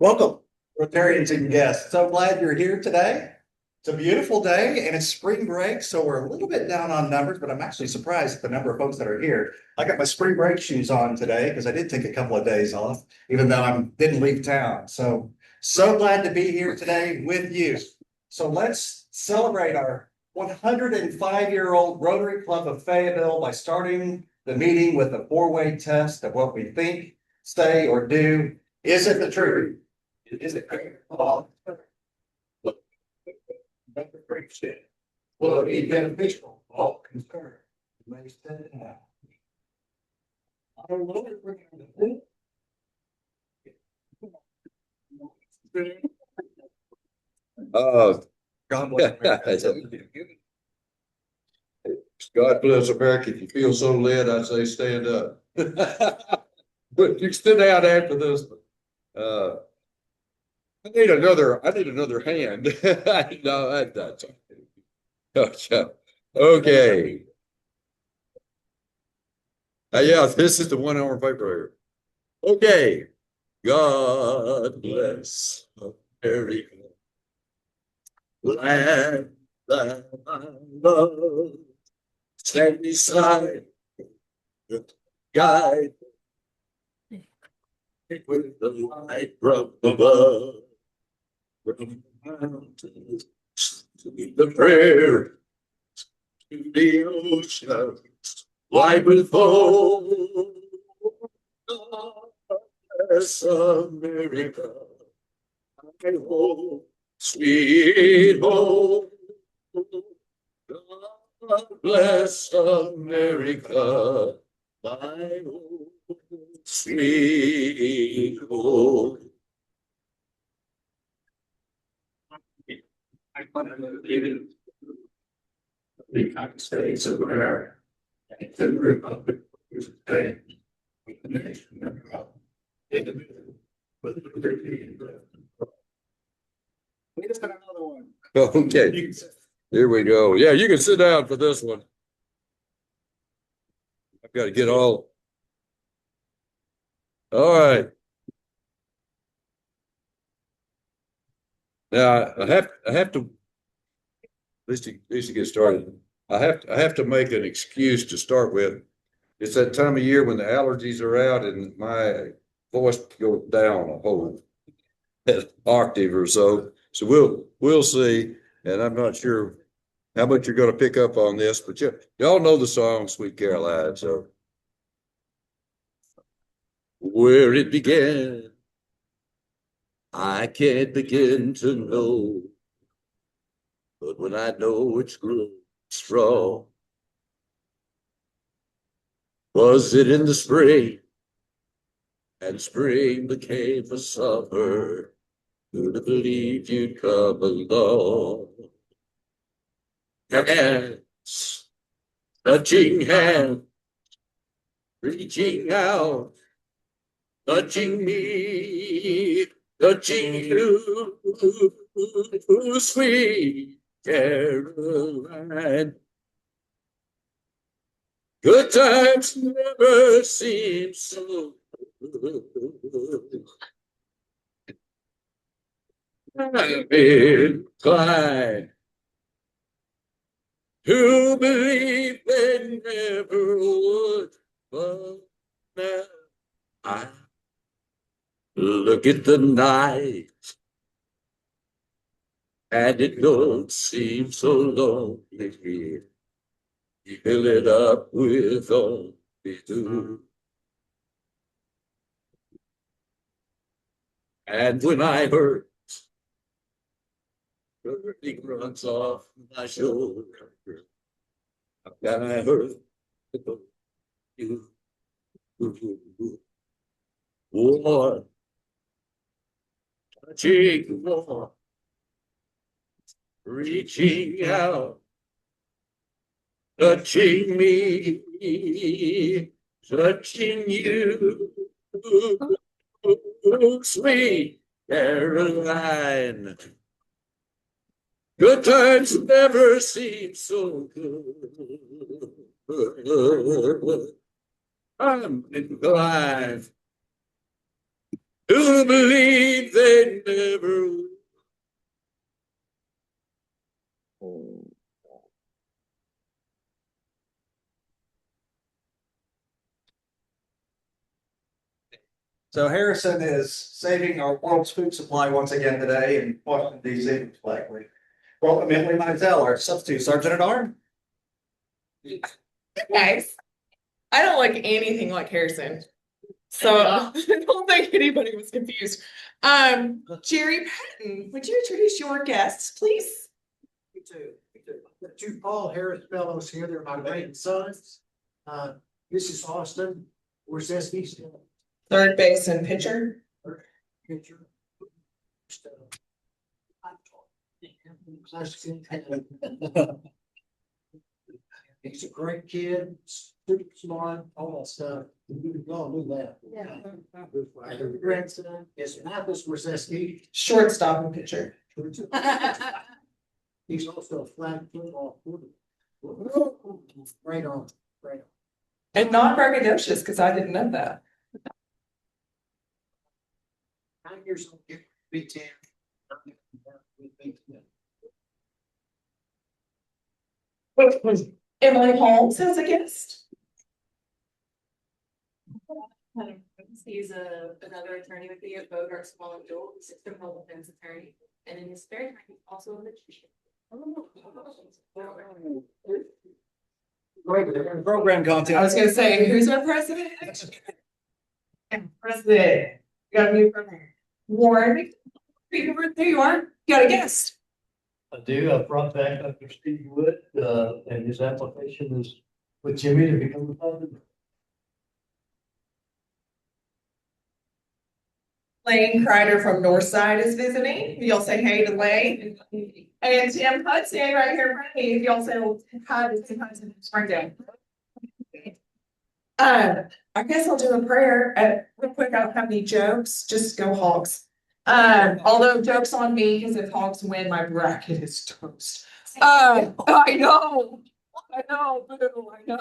Welcome, Rotarians and guests. So glad you're here today. It's a beautiful day and it's spring break, so we're a little bit down on numbers, but I'm actually surprised at the number of folks that are here. I got my spring break shoes on today because I did take a couple of days off, even though I didn't leave town. So glad to be here today with you. So let's celebrate our 105-year-old Rotary Club of Fayetteville by starting the meeting with a four-way test of what we think, say, or do. Is it the truth? Is it great? Well, great shit. Will it be beneficial? All concerned. May stand out. I don't know if we're going to God bless America. God bless America. If you feel so led, I'd say stand up. But you can sit down after this. I need another hand. No, that's okay. Okay. Yeah, this is the 1 hour paper here. Okay. God bless America. Land that I love. Stand beside the guide with the light from above. From the mountains to the prayer to the ocean, wide with foam. Bless America, my home, sweet home. God bless America, my home, sweet home. The United States of America and the Republic of the nation of God, indivisible, with liberty and justice. We just got another one. Okay, here we go. Yeah, you can sit down for this one. I've got to get all right. Now I have to at least to get started. I have to make an excuse to start with. It's that time of year when the allergies are out and my voice goes down a whole octave or so. So we'll see. And I'm not sure how much you're going to pick up on this, but y'all know the song Sweet Caroline. So where it began, I can't begin to know. But when I know it's grown strong, was it in the spring? And spring became a summer. Who'd have believed you'd come along? Hands, touching hands, reaching out, touching me, touching you, sweet Caroline. Good times never seem so good. I'm inclined to believe they never would, but now I look at the night and it don't seem so lonely here. You fill it up with only two. And when I hurt, everything runs off my shoulder. I hurt you. War, touching war, reaching out, touching me, touching you, sweet Caroline. Good times never seem so good. I'm inclined Who believed they never would. So Harrison is saving our world's food supply once again today in Washington DC. Likely. Welcome Emily Mizell, our substitute sergeant at arms. Guys, I don't look anything like Harrison. So I don't think anybody was confused. Jerry Patton, would you introduce your guests, please? Me too. The two Paul Harris fellows here, they're my grandsons. This is Austin, Worcester. Third base and pitcher. Picture. He's a great kid, super smart, all that stuff. You all knew that. Yeah. Grandson is Mathis Worcester. Shortstop and pitcher. He's also a flag football quarterback. Right on, right on. And not braggadocious, because I didn't know that. 9 years old, Big Ten. Emily Holmes has a guest. He's another attorney with the Bogart Small and Jewel. He's a criminal defense attorney, and in his spare time, he's also a magician. Program content. I was gonna say, who's our president? President. You got a new program. Warren, there you are. You got a guest. I do. I brought back Dr. Steve Wood, and his application is with Jimmy to become a public. Lane Kreider from Northside is visiting. Y'all say hey to Lane. And Tim Hudson right here in front of me. If y'all say hi to Tim Hudson, Springdale. I guess I'll do a prayer. Real quick, I don't have any jokes. Just go Hogs. Although jokes on me, because if Hogs win, my bracket is toast. I know, boo, I know.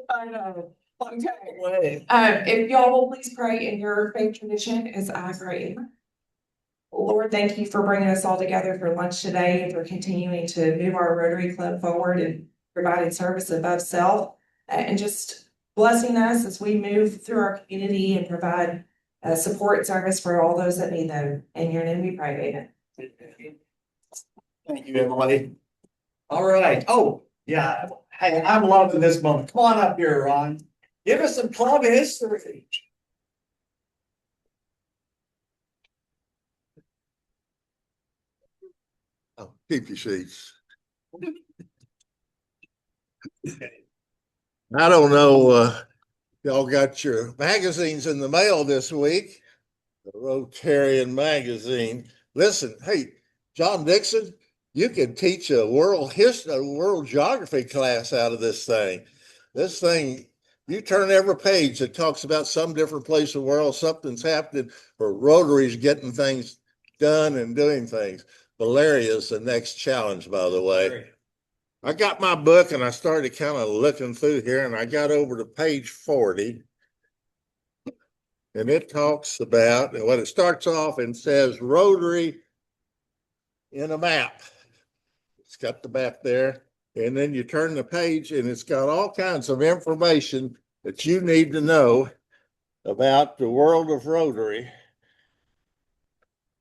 I know. Okay. If y'all will please pray in your faith tradition as I pray. Lord, thank you for bringing us all together for lunch today and for continuing to move our Rotary Club forward and providing service above self and just blessing us as we move through our community and provide support and service for all those that need them. In your name we pray, amen. Thank you, Emily. All right. Oh, yeah. Hey, I'm loving this moment. Come on up here, Ron. Give us some club history. Oh, keep your seats. I don't know, y'all got your magazines in the mail this week, the Rotarian magazine. Listen, hey, John Dixon, you can teach a world history, a world geography class out of this thing. This thing, you turn every page that talks about some different place in the world, something's happening, or Rotary's getting things done and doing things. Valeria is the next challenge, by the way. I got my book and I started kind of looking through here and I got over to page 40. And it talks about, well, it starts off and says Rotary in a map. It's got the map there. And then you turn the page and it's got all kinds of information that you need to know about the world of Rotary.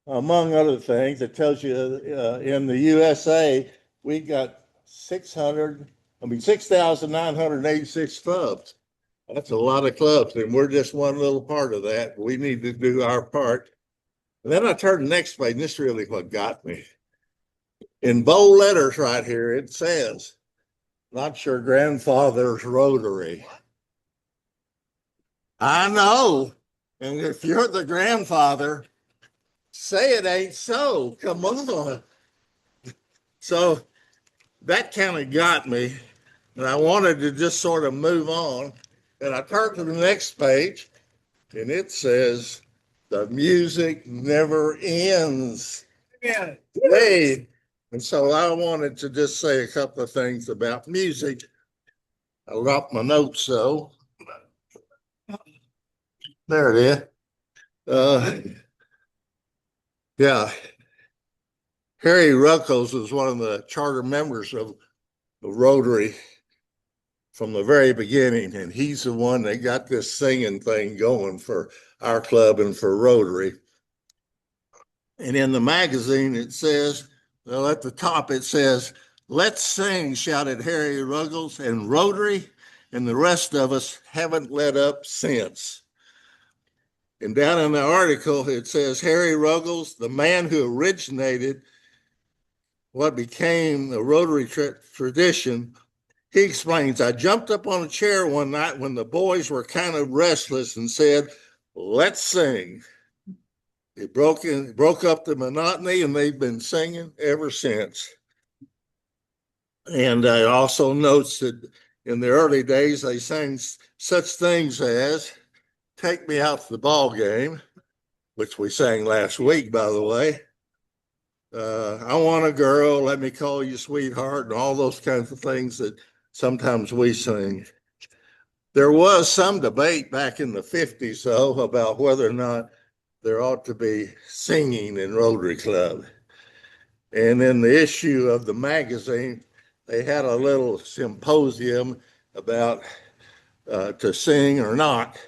Among other things, it tells you in the USA, we got 6,986 clubs. That's a lot of clubs, and we're just one little part of that. We need to do our part. And then I turned the next page, and this is really what got me. In bold letters right here, it says, not your grandfather's Rotary. I know. And if you're the grandfather, say it ain't so. Come on. So that kind of got me. And I wanted to just sort of move on. And I turned to the next page and it says, the music never ends. Yeah. Hey. And so I wanted to just say a couple of things about music. I got my notes, so there it is. Uh, yeah. Harry Ruckles is one of the charter members of Rotary from the very beginning, and he's the one that got this singing thing going for our club and for Rotary. And in the magazine, it says, well, at the top, it says, "Let's sing," shouted Harry Ruggles, and Rotary and the rest of us haven't let up since. And down in the article, it says, Harry Ruggles, the man who originated what became the Rotary tradition, he explains, "I jumped up on a chair one night when the boys were kind of restless and said, 'Let's sing.' It broke up the monotony, and they've been singing ever since." And it also notes that in the early days, they sang such things as "Take Me Out to the Ball Game," which we sang last week, by the way. "I Want a Girl," "Let Me Call You Sweetheart," and all those kinds of things that sometimes we sing. There was some debate back in the 50s, though, about whether or not there ought to be singing in Rotary Club. And in the issue of the magazine, they had a little symposium about to sing or not.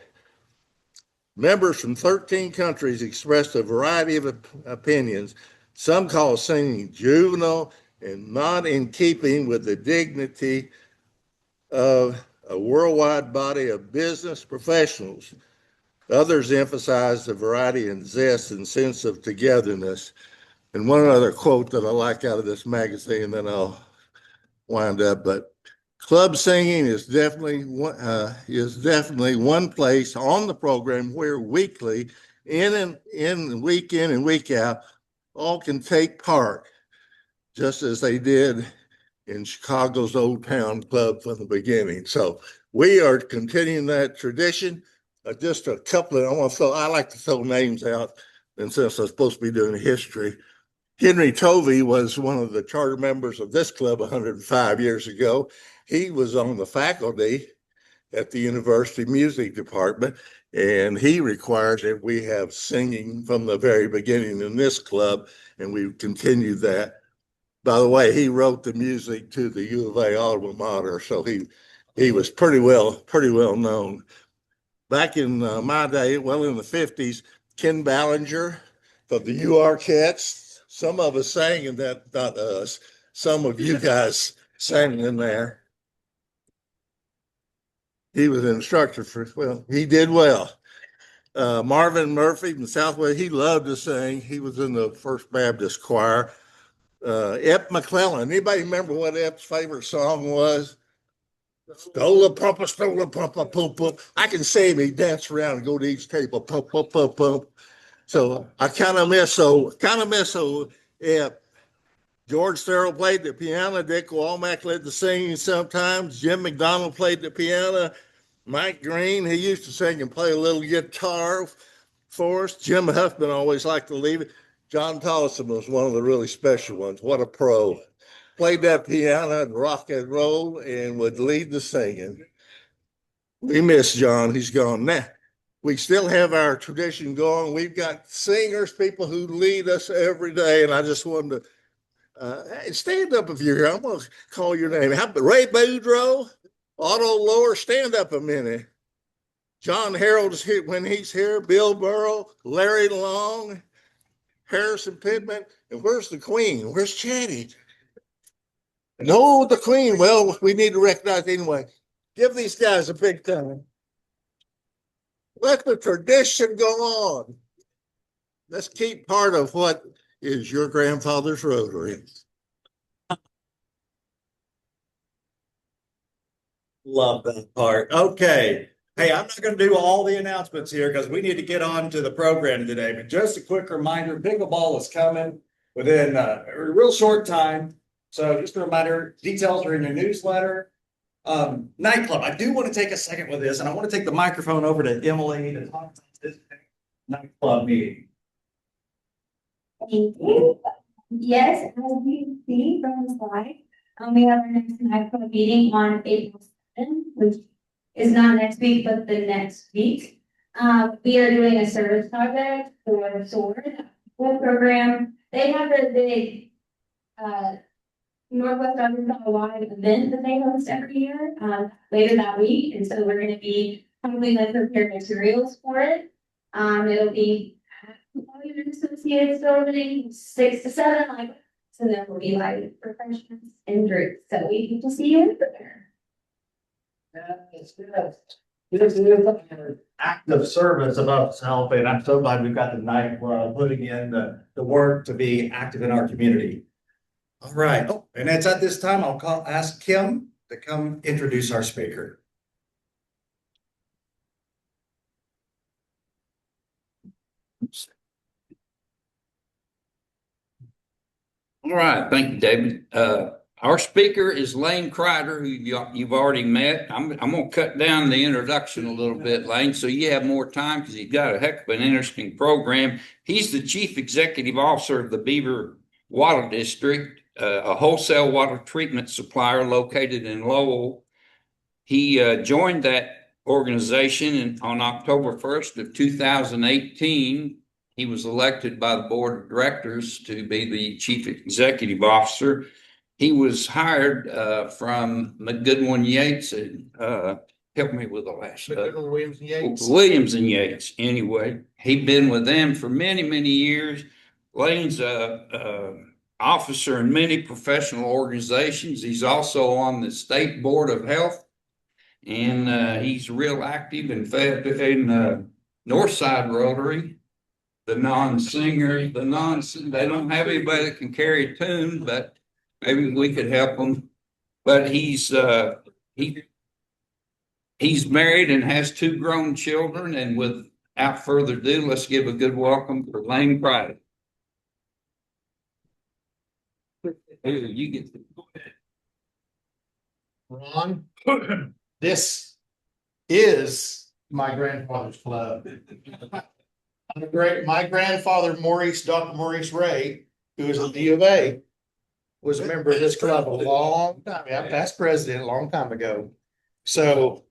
Members from 13 countries expressed a variety of opinions. Some call singing juvenile and not in keeping with the dignity of a worldwide body of business professionals. Others emphasize the variety and zest and sense of togetherness. And one other quote that I like out of this magazine, then I'll wind up, but club singing is definitely one place on the program where weekly, week in and week out, all can take part, just as they did in Chicago's Old Town Club from the beginning. So we are continuing that tradition. Just a couple of, I like to throw names out, and since I'm supposed to be doing history, Henry Tovey was one of the charter members of this club 105 years ago. He was on the faculty at the University Music Department, and he requires that we have singing from the very beginning in this club, and we've continued that. By the way, he wrote the music to the U of A alma mater, so he was pretty well known. Back in my day, well, in the 50s, Ken Ballinger of the UR Cats. Some of us sang in that, not us. Some of you guys sang in there. He was an instructor he did well. Marvin Murphy from Southwest, he loved to sing. He was in the First Baptist choir. Ep McClellan, anybody remember what Ep's favorite song was? Stola pumpa, pump, pump. I can say him, he danced around and go to each table, pump, pump, pump, pump. So I kind of miss Ep. George Farrell played the piano. Dick Womack led the singing sometimes. Jim McDonald played the piano. Mike Green, he used to sing and play a little guitar for us. Jim Huffman always liked to leave it. John Tollison was one of the really special ones. What a pro. Played that piano and rock and roll and would lead the singing. We miss John. He's gone now. We still have our tradition going. We've got singers, people who lead us every day. And I just wanted to hey, stand up if you're here. I'm going to call your name. Ray Boudreaux, Otto Lower, stand up a minute. John Harold is here when he's here. Bill Burrow, Larry Long, Harrison Pittman. And where's the Queen? Where's Chatty? No, the Queen. Well, we need to recognize anyway. Give these guys a big time. Let the tradition go on. Let's keep part of what is your grandfather's Rotary. Love that part. Okay. Hey, I'm not going to do all the announcements here because we need to get on to the program today. But just a quick reminder, pickleball is coming within a real short time. So just a reminder, details are in your newsletter. Nightclub. I do want to take a second with this, and I want to take the microphone over to Emily to talk about this nightclub meeting. Thank you. Yes, as you see from the slide, we have our next nightclub meeting on April 7th, which is not next week, but the next week. We are doing a service project for SWORD, school program. They have a big, Northwest Arkansas Live event that they host every year, later that week. And so we're gonna be probably like prepare materials for it. It'll be an associated building, 6 to 7, like, so then we'll be like refreshments and drinks. So we hope to see you there. It's good. This is an act of service of itself, and I'm so glad we've got the night putting in the work to be active in our community. All right, oh, and it's at this time I'll ask Kim to come introduce our speaker. All right, thank you, David. Our speaker is Lane Crider, who you've already met. I'm gonna cut down the introduction a little bit, Lane, so you have more time because he's got a heck of an interesting program. He's the Chief Executive Officer of the Beaver Water District, a wholesale water treatment supplier located in Lowell. He joined that organization on October 1st of 2018. He was elected by the board of directors to be the chief executive officer. He was hired from McGoodwin Yates and help me with the last Williams and Yates. Williams and Yates. Anyway, he'd been with them for many, many years. Lane's a officer in many professional organizations. He's also on the State Board of Health, and he's real active in Northside Rotary. The non-singers, they don't have anybody that can carry a tune, but maybe we could help them. But he's married and has 2 grown children. And without further ado, let's give a good welcome for Lane Crider. Here, you get to go ahead. Ron, this is my grandfather's club. My grandfather, Dr. Maurice Ray, who was at the U of A, was a member of this club a long time, past president, a long time ago. So,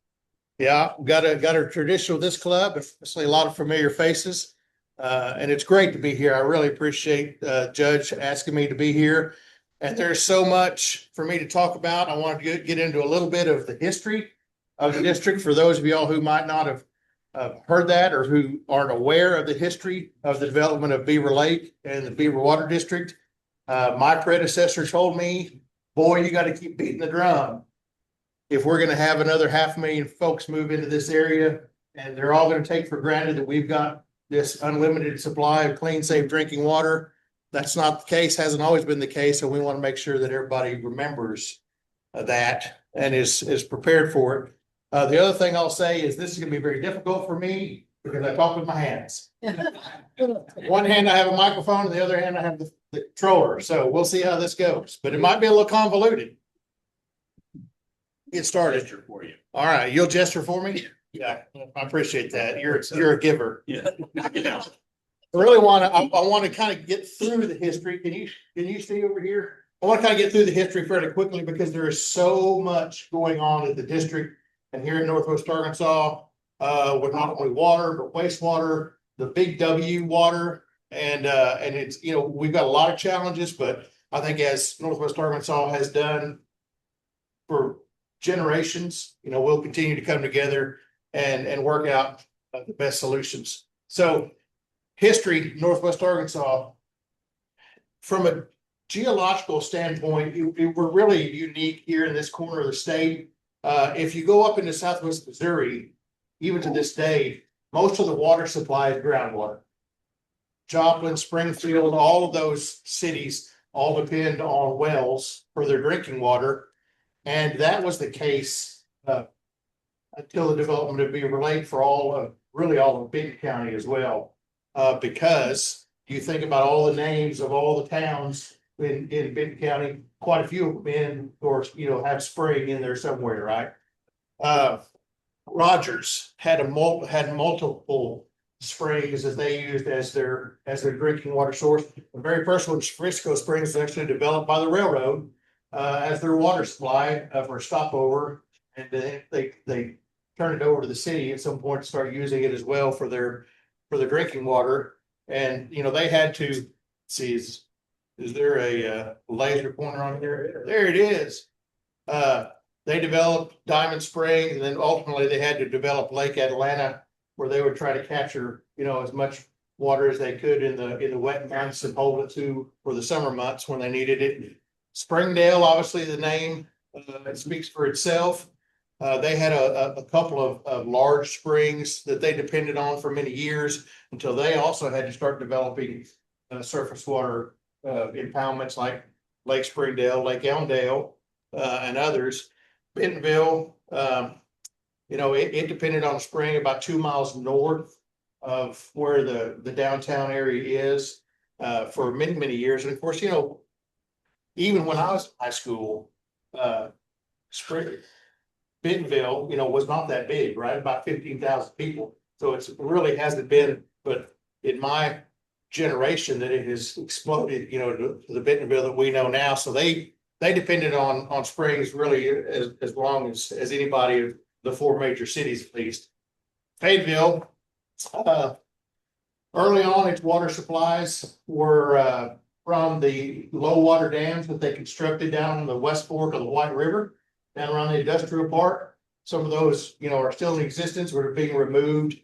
yeah, got a tradition with this club, especially a lot of familiar faces. And it's great to be here. I really appreciate Judge asking me to be here. And there's so much for me to talk about. I want to get into a little bit of the history of the district for those of y'all who might not have heard that or who aren't aware of the history of the development of Beaver Lake and the Beaver Water District. My predecessor told me, boy, you got to keep beating the drum. If we're going to have another 500,000 folks move into this area, and they're all going to take for granted that we've got this unlimited supply of clean, safe drinking water. That's not the case, hasn't always been the case. So we want to make sure that everybody remembers that and is prepared for it. The other thing I'll say is this is going to be very difficult for me because I talk with my hands. One hand I have a microphone, and the other hand I have the controller. So we'll see how this goes, but it might be a little convoluted. Get started for you. All right, you'll gesture for me. Yeah, I appreciate that. You're a giver. Yeah. I really want to. I want to kind of get through the history. Can you see over here? I want to kind of get through the history fairly quickly because there is so much going on at the district and here in Northwest Arkansas with not only water but wastewater, the big W water, and it's we've got a lot of challenges, but I think as Northwest Arkansas has done for generations, we'll continue to come together and work out the best solutions. So history, Northwest Arkansas, from a geological standpoint, we're really unique here in this corner of the state. If you go up into Southwest Missouri, even to this day, most of the water supply is groundwater. Joplin, Springfield, all of those cities all depend on wells for their drinking water. And that was the case until the development of Beaver Lake for all of Benton County as well. Because you think about all the names of all the towns in Benton County, quite a few of them of course, have spring in there somewhere, right? Rogers had multiple springs that they used as their drinking water source. The very first one, Frisco Springs, was actually developed by the railroad as their water supply for stopover, and then they turn it over to the city at some point, to start using it as well for their drinking water. And, you know, they had to, see, is there a laser pointer on here? There it is. They developed Diamond Springs, and then ultimately they had to develop Lake Atlanta, where they would try to capture, you know, as much water as they could in the wet months and hold it to for the summer months when they needed it. Springdale, obviously the name, it speaks for itself. They had a couple of large springs that they depended on for many years, until they also had to start developing surface water impoundments like Lake Springdale, Lake Elmdale, and others. Bentonville, you know, it depended on a spring about 2 miles north of where the downtown area is for many, many years. And of course, you know, even when I was in high school, spring, Bentonville, you know, was not that big, right? About 15,000 people. So it's really hasn't been, but in my generation that it has exploded, you know, to the Bentonville that we know now. So they depended on springs really as long as anybody of the 4 major cities at least. Fayetteville, early on, its water supplies were from the low water dams that they constructed down on the west fork of the White River, down around the industrial park. Some of those, you know, are still in existence, or are being removed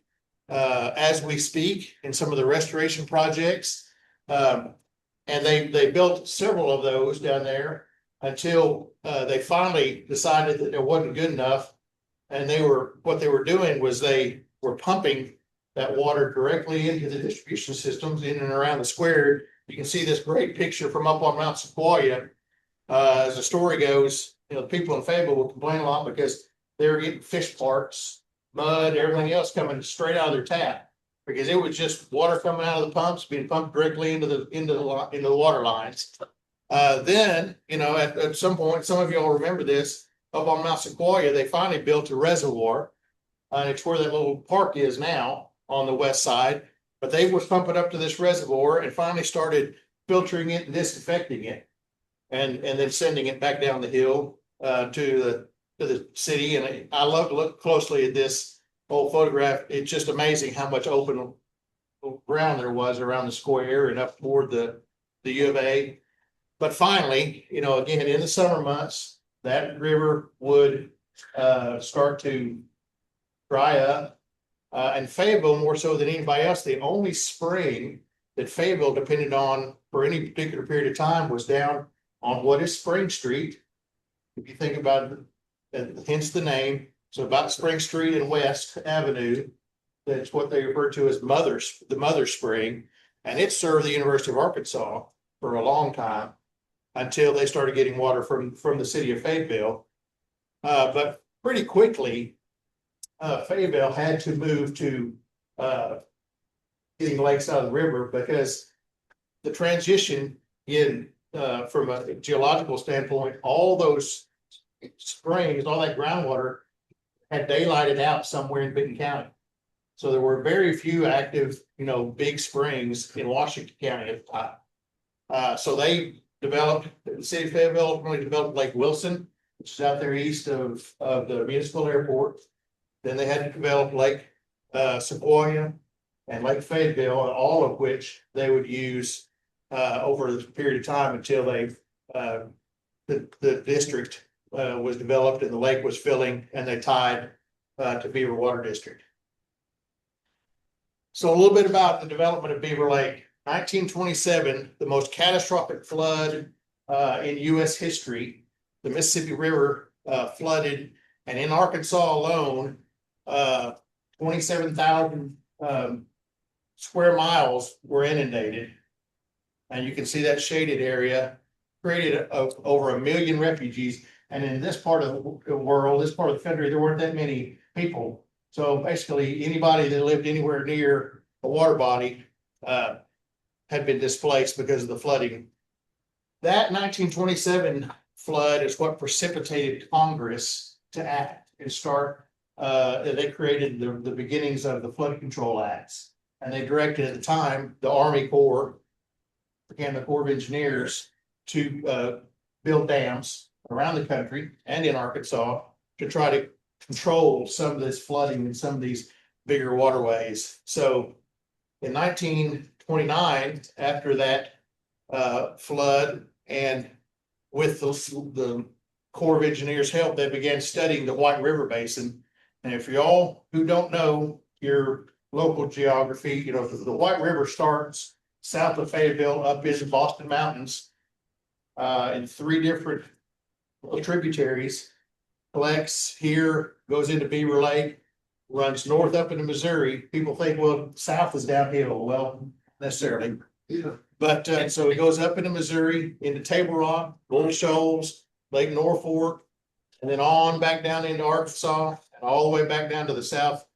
as we speak in some of the restoration projects. And they built several of those down there until they finally decided that it wasn't good enough. And what they were doing was they were pumping that water directly into the distribution systems in and around the square. You can see this great picture from up on Mount Sequoia. As the story goes, you know, the people in Fayetteville will complain a lot because they were getting fish parts, mud, everything else coming straight out of their tap, because it was just water coming out of the pumps being pumped directly into the water lines. Then, you know, at some point, some of y'all remember this, up on Mount Sequoia, they finally built a reservoir. And it's where that little park is now on the west side. But they were pumping up to this reservoir and finally started filtering it and disinfecting it, and then sending it back down the hill to the city. And I love to look closely at this old photograph. It's just amazing how much open ground there was around the square and up toward the U of A. But finally, you know, again, in the summer months, that river would start to dry up. And Fayetteville, more so than anybody else, the only spring that Fayetteville depended on for any particular period of time was down on what is Spring Street. If you think about it, and hence the name. So about Spring Street and West Avenue, that's what they refer to as the Mother Spring. And it served the University of Arkansas for a long time until they started getting water from the city of Fayetteville. But pretty quickly, Fayetteville had to move to getting lakes out of the river, because the transition in from a geological standpoint, all those springs, all that groundwater had daylighted out somewhere in Benton County. So there were very few active, you know, big springs in Washington County at the time. So they developed, the city of Fayetteville ultimately developed Lake Wilson, which is out there east of the municipal airport. Then they had to develop Lake Sequoia and Lake Fayetteville, all of which they would use over the period of time until the district was developed and the lake was filling, and they tied to Beaver Water District. So a little bit about the development of Beaver Lake. 1927, the most catastrophic flood in U.S. history. The Mississippi River flooded, and in Arkansas alone, 27,000 square miles were inundated. And you can see that shaded area created over 1 million refugees. And in this part of the world, this part of the country, there weren't that many people. So basically, anybody that lived anywhere near a water body had been displaced because of the flooding. That 1927 flood is what precipitated Congress to act and start. They created the beginnings of the Flood Control Acts, and they directed at the time the Army Corps, became the Corps of Engineers, to build dams around the country and in Arkansas to try to control some of this flooding in some of these bigger waterways. So in 1929, after that flood, and with the Corps of Engineers' help, they began studying the White River Basin. And if y'all who don't know your local geography, you know, the White River starts south of Fayetteville up in the Boston Mountains in three different tributaries, collects here, goes into Beaver Lake, runs north up into Missouri. People think, well, south is downhill. Well, necessarily. But so it goes up into Missouri, into Table Rock, Gold Shoals, Lake Norfolk, and then on back down into Arkansas, and all the way back down to the south,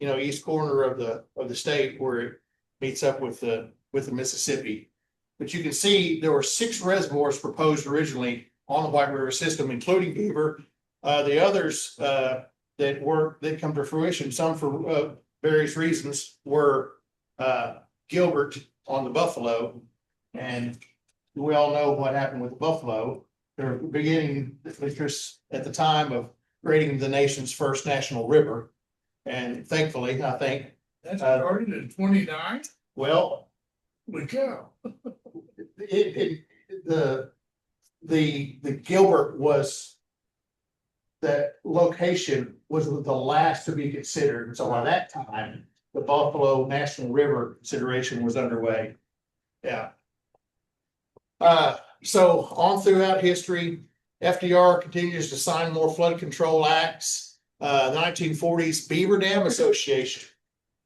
you know, east corner of the state where it meets up with the Mississippi. But you can see there were 6 reservoirs proposed originally on the White River system, including Beaver. The others that come to fruition, some for various reasons, were Gilbert on the Buffalo, and we all know what happened with the Buffalo. They're beginning interest at the time of creating the nation's first national river, and thankfully, I think That started in 29. well, We go. the Gilbert was, that location was the last to be considered. So by that time, the Buffalo National River consideration was underway. Yeah. So on throughout history, FDR continues to sign more flood control acts. The 1940s Beaver Dam Association,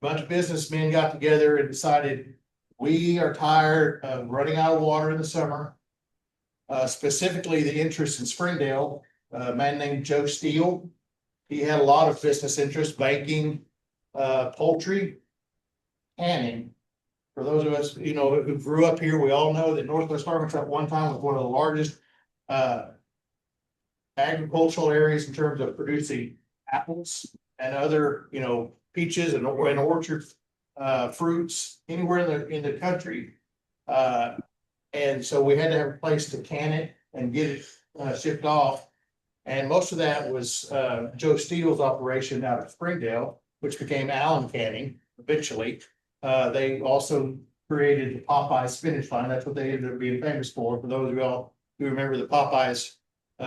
a bunch of businessmen got together and decided, we are tired of running out of water in the summer. Specifically the interest in Springdale, a man named Joe Steele. He had a lot of business interests, banking, poultry, canning. For those of us, you know, who grew up here, we all know that Northwest Arkansas at one time was one of the largest agricultural areas in terms of producing apples and other, you know, peaches and orchards, fruits anywhere in the country. And so we had to have a place to can it and get it shipped off. And most of that was Joe Steele's operation out of Springdale, which became Allen Canning eventually. They also created the Popeye spinach line. That's what they ended up being famous for those of y'all who remember the Popeyes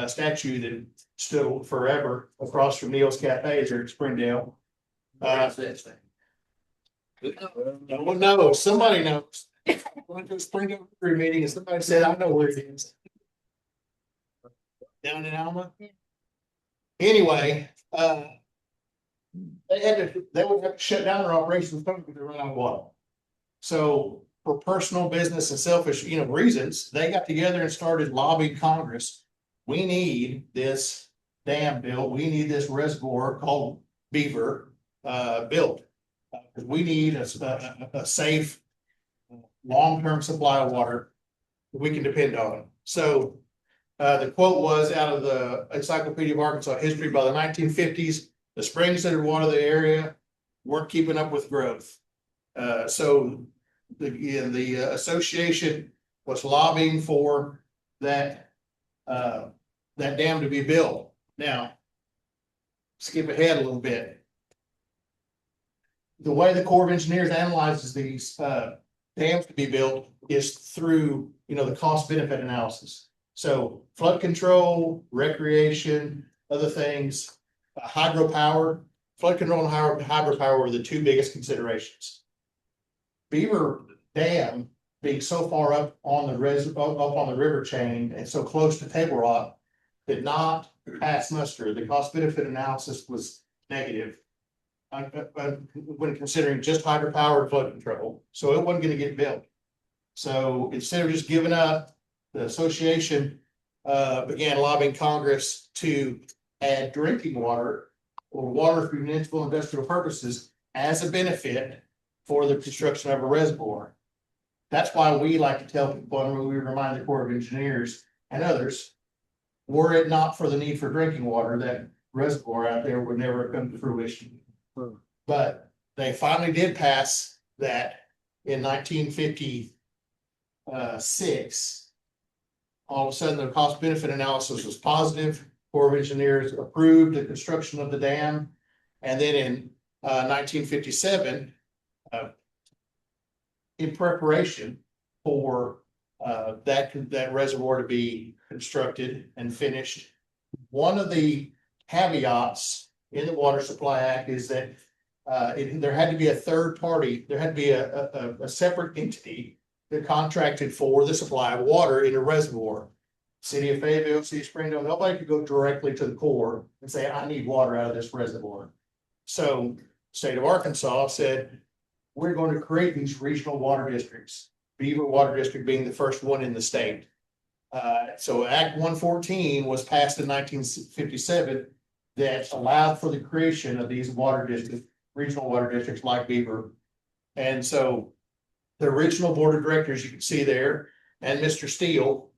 statue that stood forever across from Neil's Cafe there at Springdale. No, somebody knows. Went to a Springdale meeting and somebody said, I know where it is. Down in Alma. Anyway, they would have to shut down their operations because they run out of water. So for personal, business, and selfish, you know, reasons, they got together and started lobbying Congress. We need this dam built. We need this reservoir called Beaver built. Because we need a safe, long-term supply of water that we can depend on. So the quote was out of the Encyclopedia of Arkansas History, by the 1950s, the springs that had watered the area weren't keeping up with growth. So the association was lobbying for that dam to be built. Now, skip ahead a little bit. The way the Corps of Engineers analyzes these dams to be built is through, you know, the cost benefit analysis. So flood control, recreation, other things, hydropower, flood control and hydropower were the 2 biggest considerations. Beaver Dam being so far up on the river chain and so close to Table Rock did not pass muster. The cost benefit analysis was negative when considering just hydropower and flood control. So it wasn't going to get built. So instead of just giving up, the association began lobbying Congress to add drinking water or water for municipal industrial purposes as a benefit for the construction of a reservoir. That's why we like to tell people, and we remind the Corps of Engineers and others, were it not for the need for drinking water, that reservoir out there would never come to fruition. But they finally did pass that in 1956. All of a sudden, the cost benefit analysis was positive. Corps of Engineers approved the construction of the dam. And then in 1957, in preparation for that reservoir to be constructed and finished, one of the caveats in the Water Supply Act is that there had to be a third party, there had to be a separate entity that contracted for the supply of water in a reservoir. City of Fayetteville, City of Springdale, nobody could go directly to the Corps and say, I need water out of this reservoir. So state of Arkansas said, we're going to create these regional water districts, Beaver Water District being the first one in the state. So Act 114 was passed in 1957 that allowed for the creation of these water districts, regional water districts like Beaver. And so the original board of directors you can see there, and Mr. Steele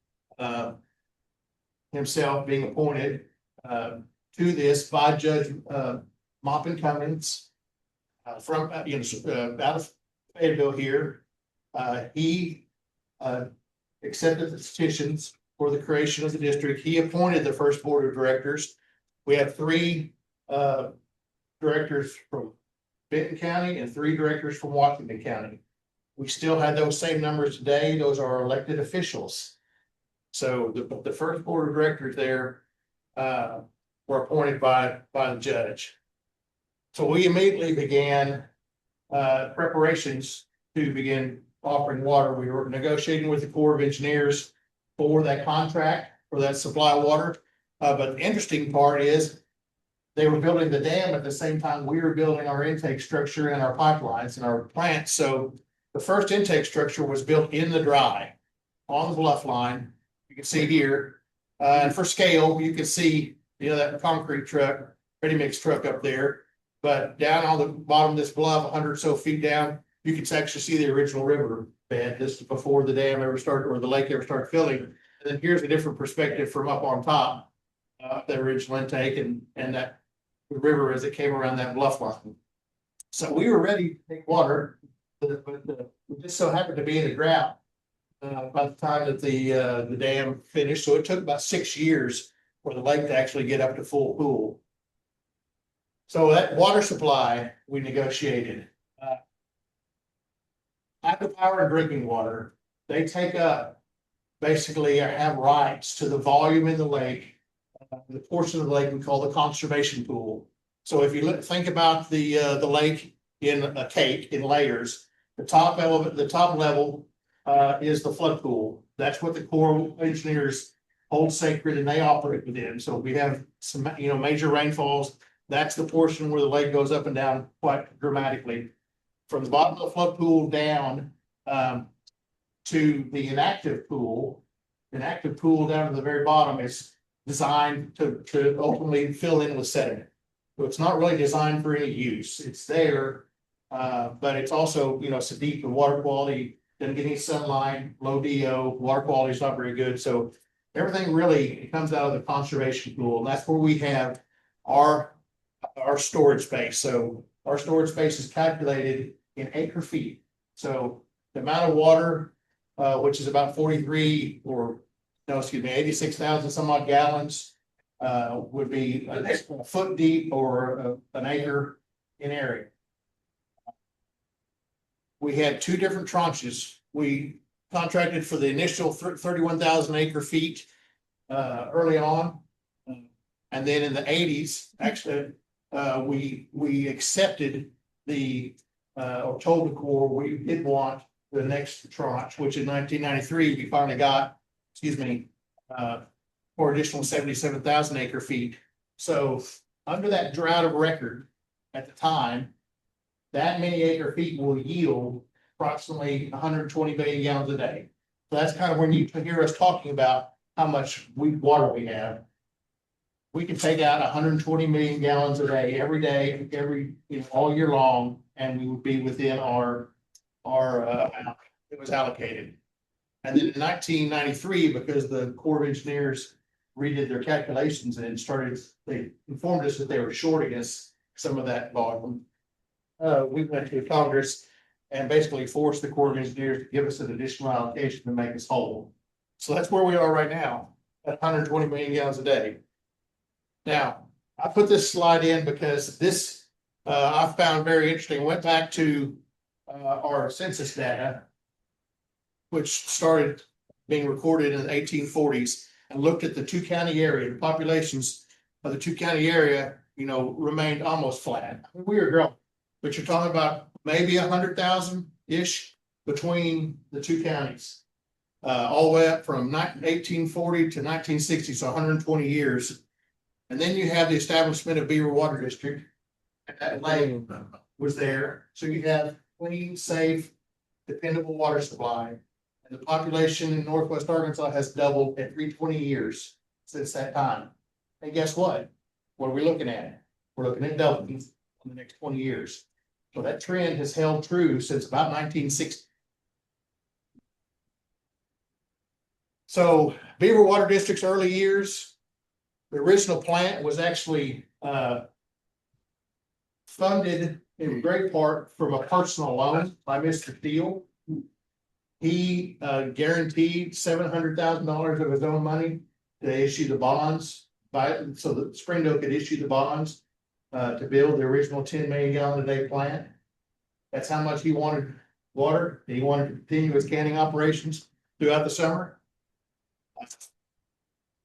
himself being appointed to this by Judge Maupin Cummins from out of Fayetteville here. He accepted the petitions for the creation of the district. He appointed the first board of directors. We have 3 directors from Benton County and 3 directors from Washington County. We still have those same numbers today. Those are elected officials. So the first board of directors there were appointed by the judge. So we immediately began preparations to begin offering water. We were negotiating with the Corps of Engineers for that contract, for that supply of water. But the interesting part is they were building the dam at the same time we were building our intake structure and our pipelines and our plants. So the first intake structure was built in the dry on the bluff line. You can see here, and for scale, you can see, that concrete truck, ready mix truck up there. But down on the bottom of this bluff, 100 or so feet down, you can actually see the original river bed. This is before the dam ever started or the lake ever started filling. And then here's a different perspective from up on top, the original intake and that river as it came around that bluff line. So we were ready to take water, but we just so happened to be in a drought by the time that the dam finished. So it took about 6 years for the lake to actually get up to full pool. So that water supply we negotiated. Hydropower and drinking water, they take up basically have rights to the volume in the lake, the portion of the lake we call the conservation pool. So if you think about the lake in a cake in layers, the top level is the flood pool. That's what the Corps of Engineers hold sacred and they operate within. So we have some major rainfalls. That's the portion where the lake goes up and down quite dramatically. From the bottom of the flood pool down to the inactive pool down to the very bottom is designed to ultimately fill in with sediment. So it's not really designed for any use. It's there, but it's also, it's deep. The water quality doesn't get any sunlight, low DO, water quality is not very good. So everything really comes out of the conservation pool. And that's where we have our storage space. So our storage space is calculated in acre feet. So the amount of water, which is about 86,000 some odd gallons, would be a foot deep or an acre in area. We had 2 different tranches. We contracted for the initial 31,000 acre feet early on. And then in the 80s, actually, we accepted or told the Corps we did want the next tranche, which in 1993, we finally got, for additional 77,000 acre feet. So under that drought of record at the time, that many acre feet will yield approximately 120 billion gallons a day. So that's kind of when you hear us talking about how much water we have. We can take out 120 million gallons a day, every day, all year long, and we would be within our it was allocated. And then in 1993, because the Corps of Engineers redid their calculations and they informed us that they were shorting us some of that volume. We went to Congress and basically forced the Corps of Engineers to give us an additional allocation to make us whole. So that's where we are right now, at 120 million gallons a day. Now, I put this slide in because this, I found very interesting. Went back to, our census data, which started being recorded in the 1840s, and looked at the two county area, the populations of the two county area, remained almost flat. We were growing, but you're talking about maybe 100,000-ish between the two counties. All the way up from 1840 to 1960, so 120 years. And then you have the establishment of Beaver Water District. And that lane was there, so you have clean, safe, dependable water supply. And the population in Northwest Arkansas has doubled every 20 years since that time. And guess what? What are we looking at? We're looking at doubling in the next 20 years. So that trend has held true since about 1960. So Beaver Water District's early years, the original plant was actually funded in great part from a personal loan by Mr. Steele. He guaranteed $700,000 of his own money to issue the bonds, so that Springdale could issue the bonds to build the original 10 million gallon a day plant. That's how much he wanted water. He wanted to continue his canning operations throughout the summer.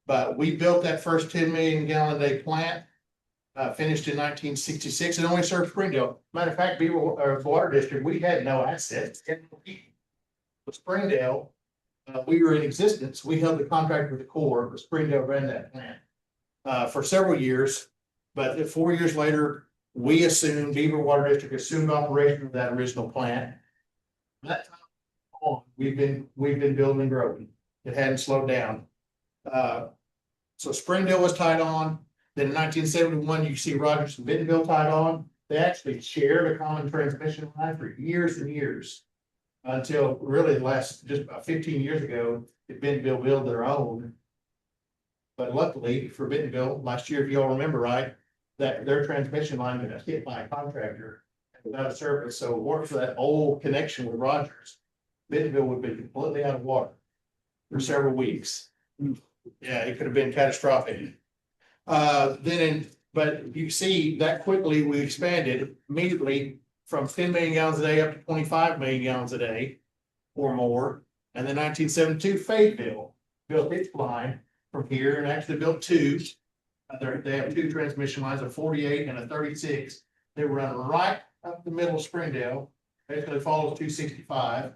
But we built that first 10 million gallon a day plant, finished in 1966. It only served Springdale. Matter of fact, Beaver Water District, we had no assets. With Springdale, we were in existence. We held the contract with the Corps, but Springdale ran that plant for several years. But 4 years later, Beaver Water District assumed operation of that original plant. From that time on, we've been building and growing. It hadn't slowed down. So Springdale was tied on. Then in 1971, you see Rogers and Bentonville tied on. They actually shared a common transmission line for years and years. Until really the last, just about 15 years ago, Bentonville built their own. But luckily for Bentonville, last year, if you all remember right, that their transmission line got hit by a contractor without a service. So it worked for that old connection with Rogers. Bentonville would be completely out of water for several weeks. Yeah, it could have been catastrophic. But you see that quickly we expanded immediately from 10 million gallons a day up to 25 million gallons a day or more. And then 1972, Fayetteville built its line from here and actually built two. They have two transmission lines, a 48 and a 36. They run right up the middle of Springdale, basically follows 265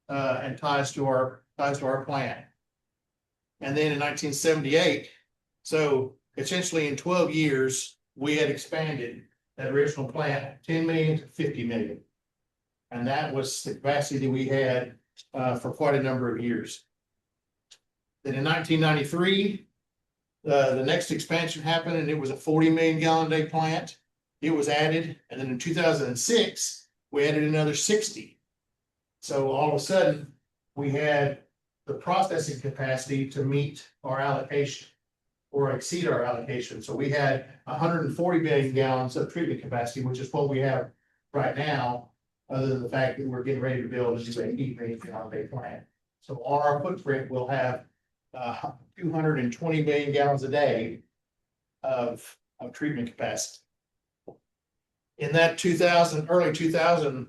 and ties to our plant. And then in 1978, so essentially in 12 years, we had expanded that original plant 10 million to 50 million. And that was the capacity we had for quite a number of years. Then in 1993, the next expansion happened and it was a 40 million gallon a day plant. It was added. And then in 2006, we added another 60. So all of a sudden, we had the processing capacity to meet our allocation or exceed our allocation. So we had 140 million gallons of treatment capacity, which is what we have right now, other than the fact that we're getting ready to build a 80 million gallon a day plant. So on our footprint, we'll have 220 million gallons a day of treatment capacity. In that early 2000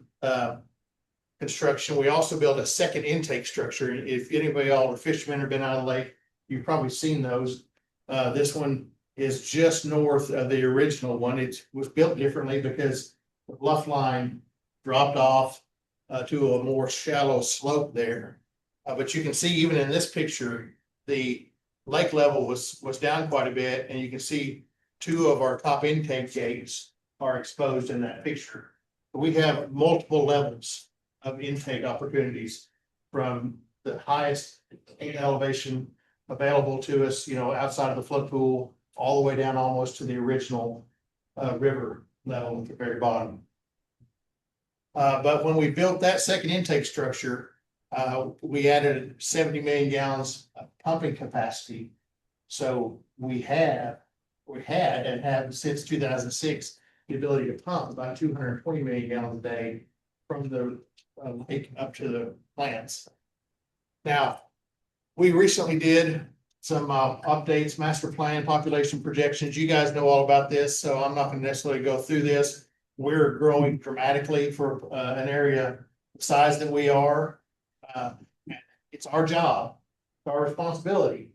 construction, we also built a second intake structure. If anybody all are fishermen or been out of the lake, you've probably seen those. This one is just north of the original one. It was built differently because the bluff line dropped off to a more shallow slope there. But you can see even in this picture, the lake level was down quite a bit, and you can see two of our top intake gates are exposed in that picture. We have multiple levels of intake opportunities from the highest elevation available to us, outside of the flood pool, all the way down almost to the original river level at the very bottom. But when we built that second intake structure, we added 70 million gallons of pumping capacity. So we had and have since 2006 the ability to pump about 220 million gallons a day from the lake up to the plants. Now, we recently did some updates, master plan, population projections. You guys know all about this, so I'm not gonna necessarily go through this. We're growing dramatically for an area the size that we are. Uh, It's our job, it's our responsibility,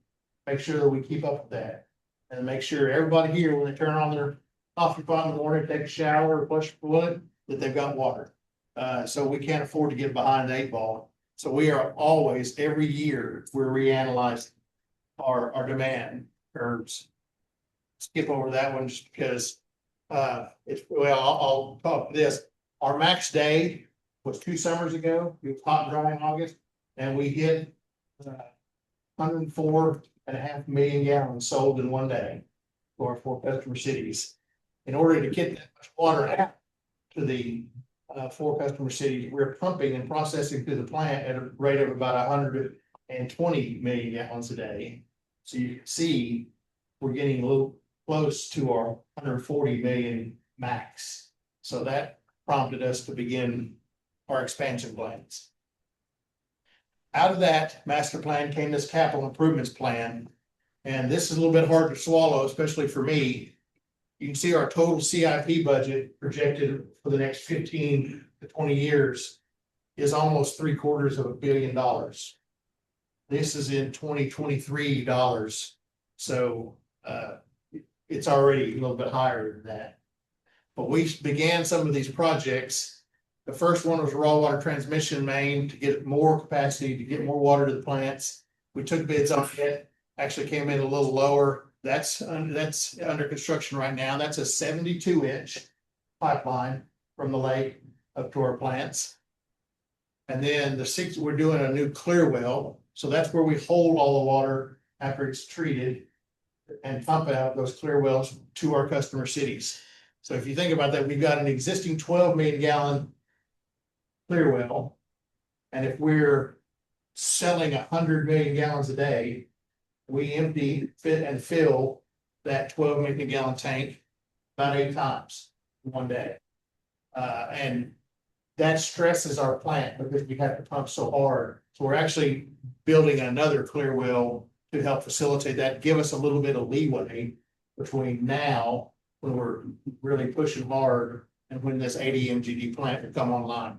make sure that we keep up with that. And make sure everybody here, when they turn on their coffee pot in the morning, take a shower, or flush the toilet, that they've got water. So we can't afford to get behind the 8 ball. So we are always, every year, we're reanalyzing our demand curves. Skip over that one just because, I'll talk this. Our max day was 2 summers ago. It was hot and dry in August, and we hit 104.5 million gallons sold in one day for our 4 customer cities. In order to get that much water out to the 4 customer cities, we're pumping and processing through the plant at a rate of about 120 million gallons a day. So you can see we're getting a little close to our 140 million max. So that prompted us to begin our expansion plans. Out of that master plan came this capital improvements plan. And this is a little bit hard to swallow, especially for me. You can see our total CIP budget projected for the next 15 to 20 years is almost $750 million. This is in 2023 dollars. So it's already a little bit higher than that. But we began some of these projects. The first one was raw water transmission main to get more capacity, to get more water to the plants. We took bids on it, actually came in a little lower. That's under construction right now. That's a 72-inch pipeline from the lake up to our plants. And then we're doing a new clear well. So that's where we hold all the water after it's treated and pump out those clear wells to our customer cities. So if you think about that, we've got an existing 12 million gallon clear well. And if we're selling 100 million gallons a day, we empty, fit and fill that 12 million gallon tank about 8 times in one day. And that stresses our plant because we have to pump so hard. So we're actually building another clear well to help facilitate that, give us a little bit of leeway between now, when we're really pushing hard, and when this 80 MGD plant will come online.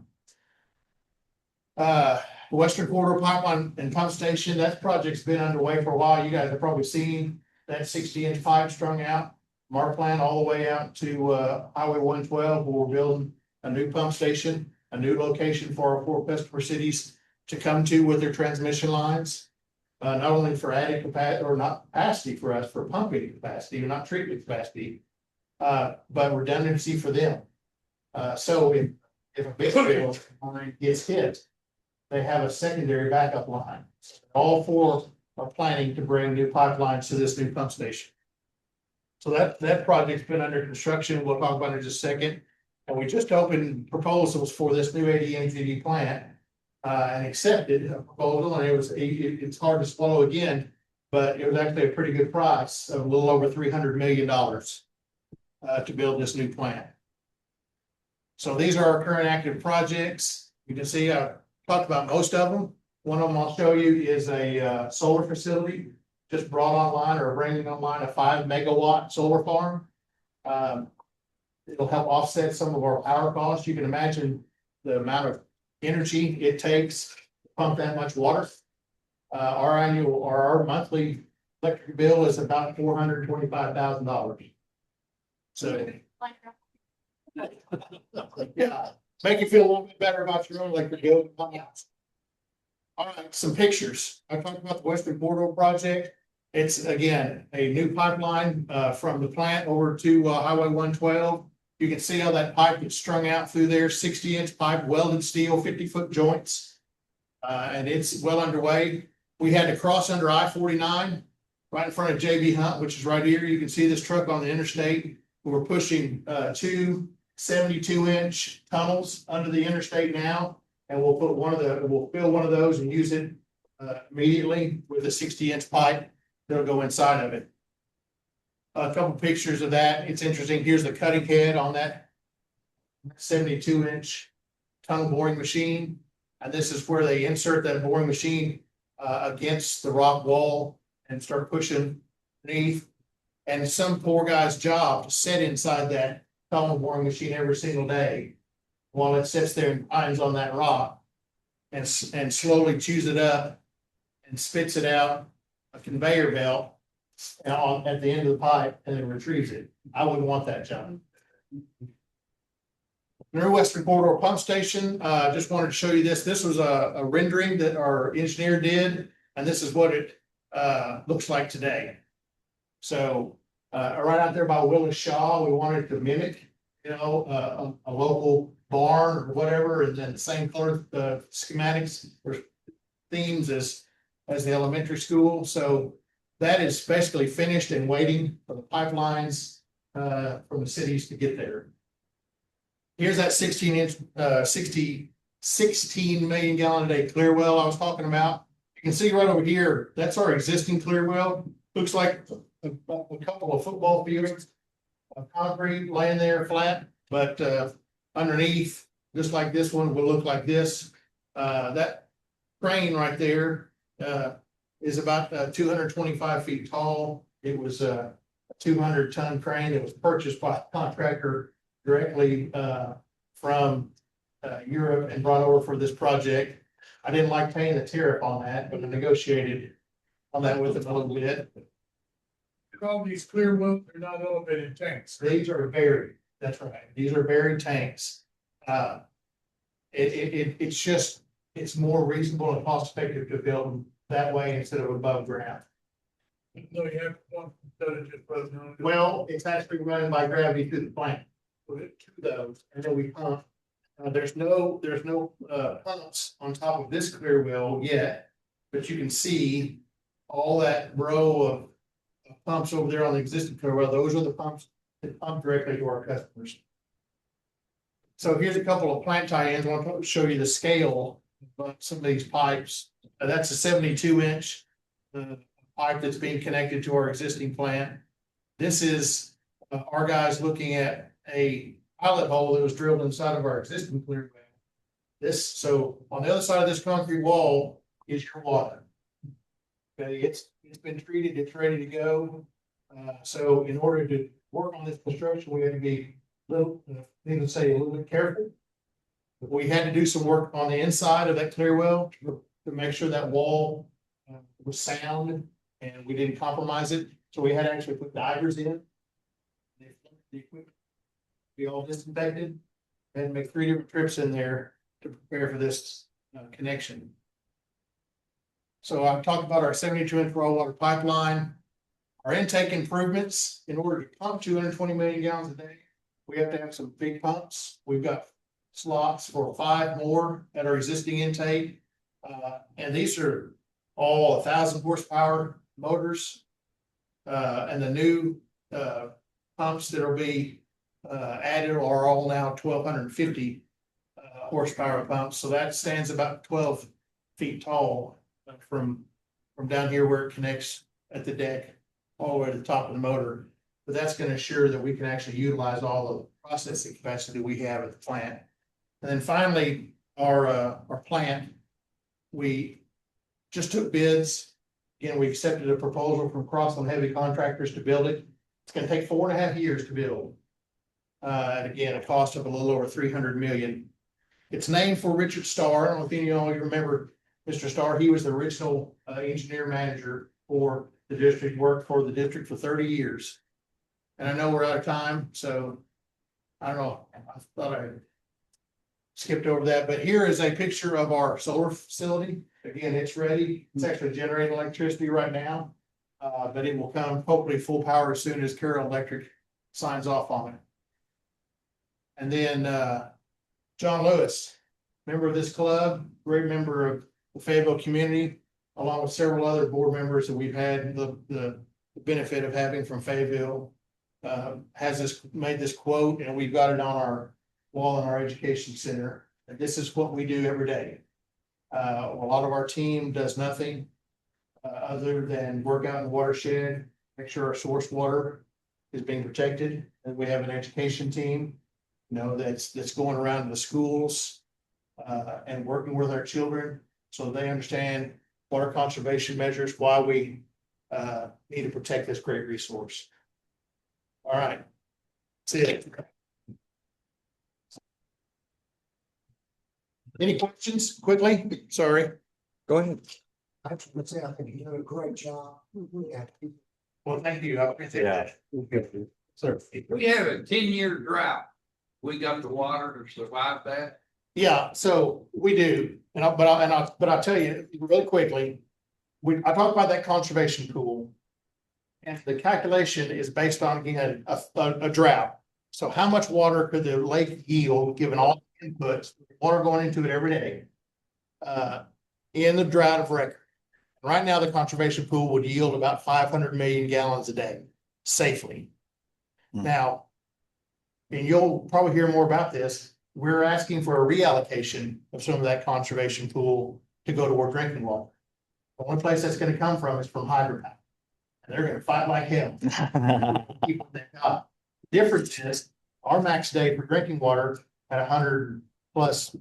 Western Corridor Pipeline and Pump Station, that project's been underway for a while. You guys have probably seen that 60-inch pipe strung out from our plant all the way out to Highway 112, where we're building a new pump station, a new location for our 4 customer cities to come to with their transmission lines. Not only for added capacity, or not capacity for us, for pumping capacity, or not treatment capacity, but redundancy for them. So if a big field line gets hit, they have a secondary backup line. All 4 are planning to bring new pipelines to this new pump station. So that project's been under construction. We'll talk about it in just a second. And we just opened proposals for this new 80 MGD plant and accepted a proposal, and it's hard to swallow again, but it was actually a pretty good price of a little over $300 million to build this new plant. So these are our current active projects. You can see I talked about most of them. One of them I'll show you is a solar facility just brought online, or bringing online, a 5 megawatt solar farm. It'll help offset some of our power costs. You can imagine the amount of energy it takes to pump that much water. Our monthly electric bill is about $425,000. So yeah, make you feel a little bit better about your own electric bill. All right, some pictures. I talked about the Western Corridor project. It's again a new pipeline from the plant over to Highway 112. You can see how that pipe gets strung out through there, 60-inch pipe, welded steel, 50-foot joints. And it's well underway. We had to cross under I-49 right in front of JB Hunt, which is right here. You can see this truck on the interstate. We're pushing 2 72-inch tunnels under the interstate now. And we'll fill one of those and use it immediately with a 60-inch pipe that'll go inside of it. A couple pictures of that. It's interesting. Here's the cutting head on that 72-inch tunnel boring machine. And this is where they insert that boring machine against the rock wall and start pushing underneath. And some poor guy's job to sit inside that tunnel boring machine every single day while it sits there and pines on that rock and slowly chews it up and spits it out a conveyor belt at the end of the pipe and then retrieves it. I wouldn't want that job. New Western Corridor Pump Station, just wanted to show you this. This was a rendering that our engineer did, and this is what it looks like today. So right out there by Willis Shaw, we wanted to mimic, a local barn or whatever, and then the same color schematics or themes as the elementary school. So that is basically finished and waiting for the pipelines from the cities to get there. Here's that 16 million gallon a day clear well I was talking about. You can see right over here, that's our existing clear well. Looks like a couple of football fields of concrete laying there flat, but underneath, just like this one, will look like this. That crane right there is about 225 feet tall. It was a 200-ton crane that was purchased by a contractor directly from Europe and brought over for this project. I didn't like paying the tariff on that, but I negotiated on that with them a little bit. All these clear wells are not elevated tanks. These are buried, that's right, these are buried tanks. It's more reasonable and cost effective to build them that way instead of above ground. No, you have one that is just frozen on. Well, it's actually running by gravity through the plant. Put it to those, and then we pump. There's no pumps on top of this clear well yet, but you can see all that row of pumps over there on the existing clear well. Those are the pumps that pump directly to our customers. So here's a couple of plant tie-ins. I want to show you the scale of some of these pipes. That's a 72-inch pipe that's being connected to our existing plant. This is our guys looking at a pilot hole that was drilled inside of our existing clear well. So on the other side of this concrete wall is your water. Okay, it's been treated, it's ready to go. So in order to work on this construction, we had to be a little bit careful. We had to do some work on the inside of that clear well to make sure that wall was sound and we didn't compromise it. So we had to actually put divers in. The equipment be all disinfected and make 3 different trips in there to prepare for this connection. So I've talked about our 72-inch raw water pipeline, our intake improvements. In order to pump 220 million gallons a day, we have to have some big pumps. We've got slots for 5 more at our existing intake. And these are all 1,000 horsepower motors. And the new pumps that will be added are all now 1,250 horsepower pumps. So that stands about 12 feet tall from down here where it connects at the deck all the way to the top of the motor. But that's going to ensure that we can actually utilize all the processing capacity we have at the plant. And then finally, our plant, we just took bids. Again, we accepted a proposal from Crossland Heavy Contractors to build it. It's going to take 4.5 years to build. And again, a cost of a little over $300 million. It's named for Richard Starr. I don't know if any of you remember Mr. Starr. He was the original engineer manager for the district, worked for the district for 30 years. And I know we're out of time, so I don't know. I thought I skipped over that, but here is a picture of our solar facility. Again, it's ready. It's actually generating electricity right now, but it will come hopefully full power as soon as Carroll Electric signs off on it. And then John Lewis, member of this club, great member of the Fayetteville community, along with several other board members that we've had the benefit of having from Fayetteville, made this quote, and we've got it on our wall in our education center. And this is what we do every day. A lot of our team does nothing other than work out in the watershed, make sure our source water is being protected. And we have an education team, that's going around to the schools and working with our children so they understand water conservation measures, why we need to protect this great resource. All right. See it. Any questions quickly? Sorry. Go ahead. I would say I think you did a great job. Yeah. Well, thank you. I appreciate that. Sir. We have a 10-year drought. We got the water to survive that. Yeah, so we do, but I'll tell you really quickly. I talked about that conservation pool. And the calculation is based on, again, a drought. So how much water could the lake yield, given all the inputs, water going into it every day? In the drought of record. Right now, the conservation pool would yield about 500 million gallons a day safely. Now, and you'll probably hear more about this, we're asking for a reallocation of some of that conservation pool to go toward drinking water. The only place that's gonna come from is from hydropower. And they're gonna fight like hell. Keep what they've got. Difference is, our max day for drinking water at 100+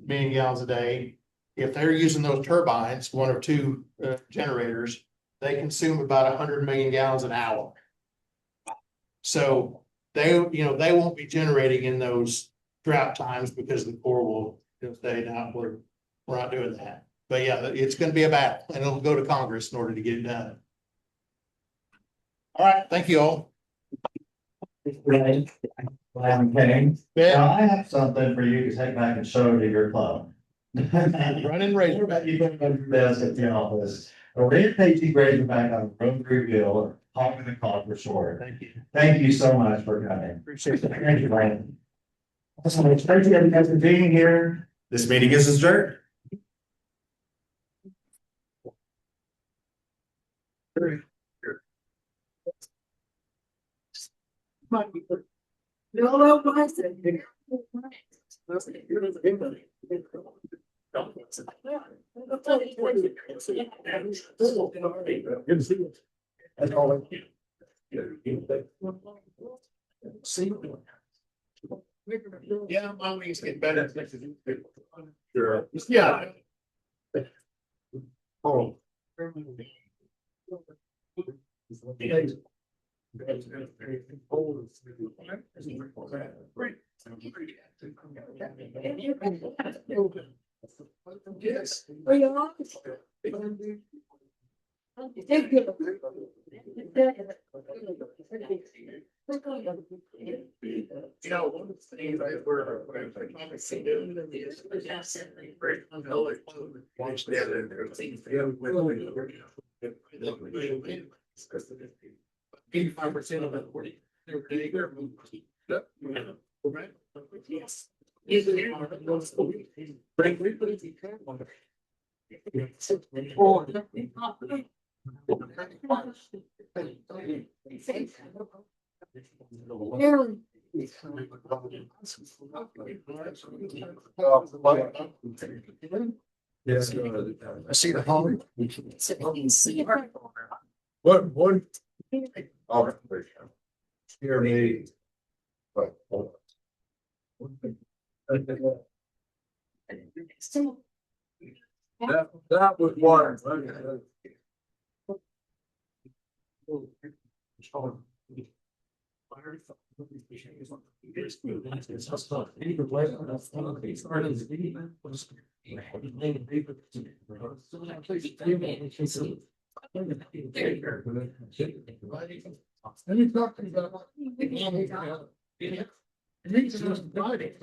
million gallons a day. If they're using those turbines, one or two generators, they consume about 100 million gallons an hour. So they won't be generating in those drought times because the Corps will say, no, we're not doing that. But yeah, it's gonna be a battle, and it'll go to Congress in order to get it done. All right, thank you all. Glad you came. Now, I have something for you to take back and show to your club. Running razor. Bet you can do this at the office. Orientate you Razorback on Rotary, talking the call for short. Thank you. Thank you so much for coming. Appreciate it. Thank you, Brandon. So it's great to have you guys for being here. This meeting is adjourned. Yeah, my wings get better. Sure. Yeah. Oh. Yes. You know, one of the things I were, I see doing is. Watch that. 85% of that 40. Yes. Yes. I see the home. What? Hear me. But. That was water. And he's just divided.